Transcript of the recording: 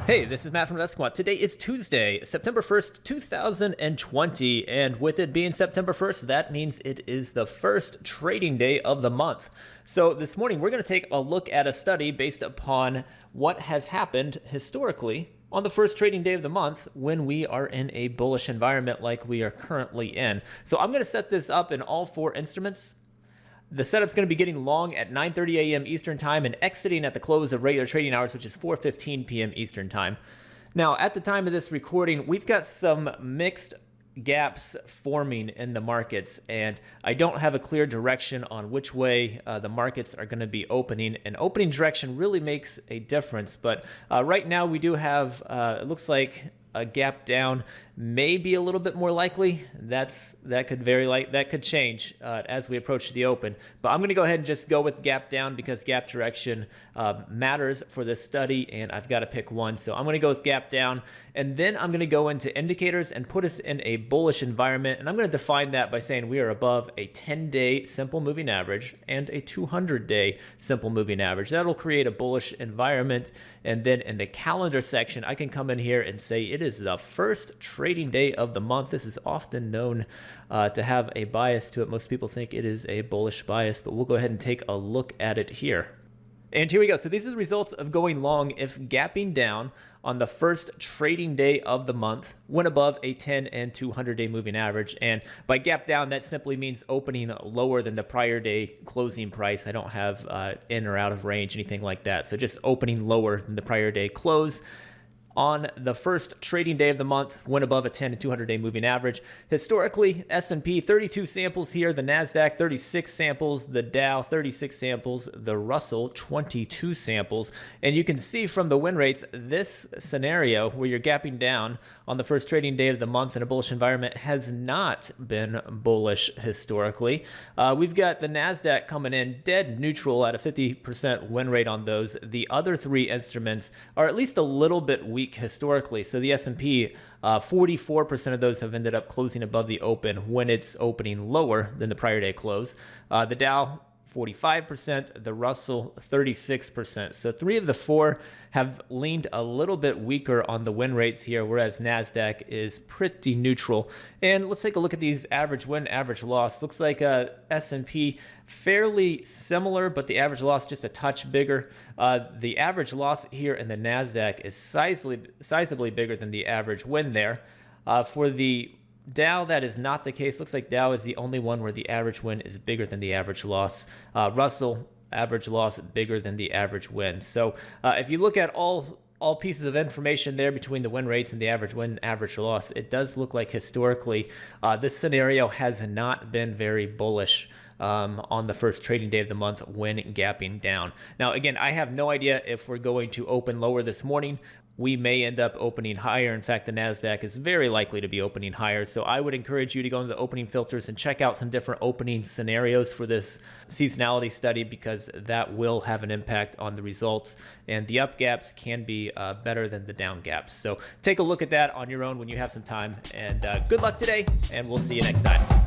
Hey, this is Matt from InvestiQuant. Today is Tuesday, September 1st, 2020, and with it being September 1st, that means it is the first trading day of the month. So this morning, we're going to take a look at a study based upon what has happened historically on the first trading day of the month when we are in a bullish environment like we are currently in. So I'm going to set this up in all four instruments. The setup's going to be getting long at 9:30 a.m. Eastern Time and exiting at the close of regular trading hours, which is 4:15 p.m. Eastern Time. Now, at the time of this recording, we've got some mixed gaps forming in the markets, and I don't have a clear direction on which way the markets are going to be opening. And opening direction really makes a difference, but right now we do have, it looks like a gap down may be a little bit more likely. That could change as we approach the open. But I'm going to go ahead and just go with gap down because gap direction matters for this study, and I've got to pick one. So I'm going to go with gap down, and then I'm going to go into indicators and put us in a bullish environment. And I'm going to define that by saying we are above a 10-day simple moving average and a 200-day simple moving average. That'll create a bullish environment. And then in the calendar section, I can come in here and say it is the first trading day of the month. This is often known to have a bias to it. Most people think it is a bullish bias, but we'll go ahead and take a look at it here. And here we go. So these are the results of going long if gapping down on the first trading day of the month went above a 10 and 200-day moving average. And by gap down, that simply means opening lower than the prior day closing price. I don't have in or out of range, anything like that. So just opening lower than the prior day close on the first trading day of the month went above a 10 and 200-day moving average. Historically, S&P 32 samples here, the NASDAQ 36 samples, the Dow 36 samples, the Russell 22 samples. And you can see from the win rates, this scenario where you're gapping down on the first trading day of the month in a bullish environment has not been bullish historically. We've got the NASDAQ coming in dead neutral at a 50% win rate on those. The other three instruments are at least a little bit weak historically. So the S&P, 44% of those have ended up closing above the open when it's opening lower than the prior day close. The Dow, 45%, the Russell 36%. So three of the four have leaned a little bit weaker on the win rates here, whereas NASDAQ is pretty neutral. And let's take a look at these average win, average loss. Looks like S&P fairly similar, but the average loss just a touch bigger. The average loss here in the NASDAQ is sizably bigger than the average win there. For the Dow, that is not the case. Looks like Dow is the only one where the average win is bigger than the average loss. Russell, average loss bigger than the average win. So if you look at all pieces of information there between the win rates and the average win, average loss, it does look like historically this scenario has not been very bullish on the first trading day of the month when gapping down. Now, again, I have no idea if we're going to open lower this morning. We may end up opening higher. In fact, the NASDAQ is very likely to be opening higher. So I would encourage you to go into the opening filters and check out some different opening scenarios for this seasonality study, because that will have an impact on the results. And the up gaps can be better than the down gaps. So take a look at that on your own when you have some time. And good luck today, and we'll see you next time.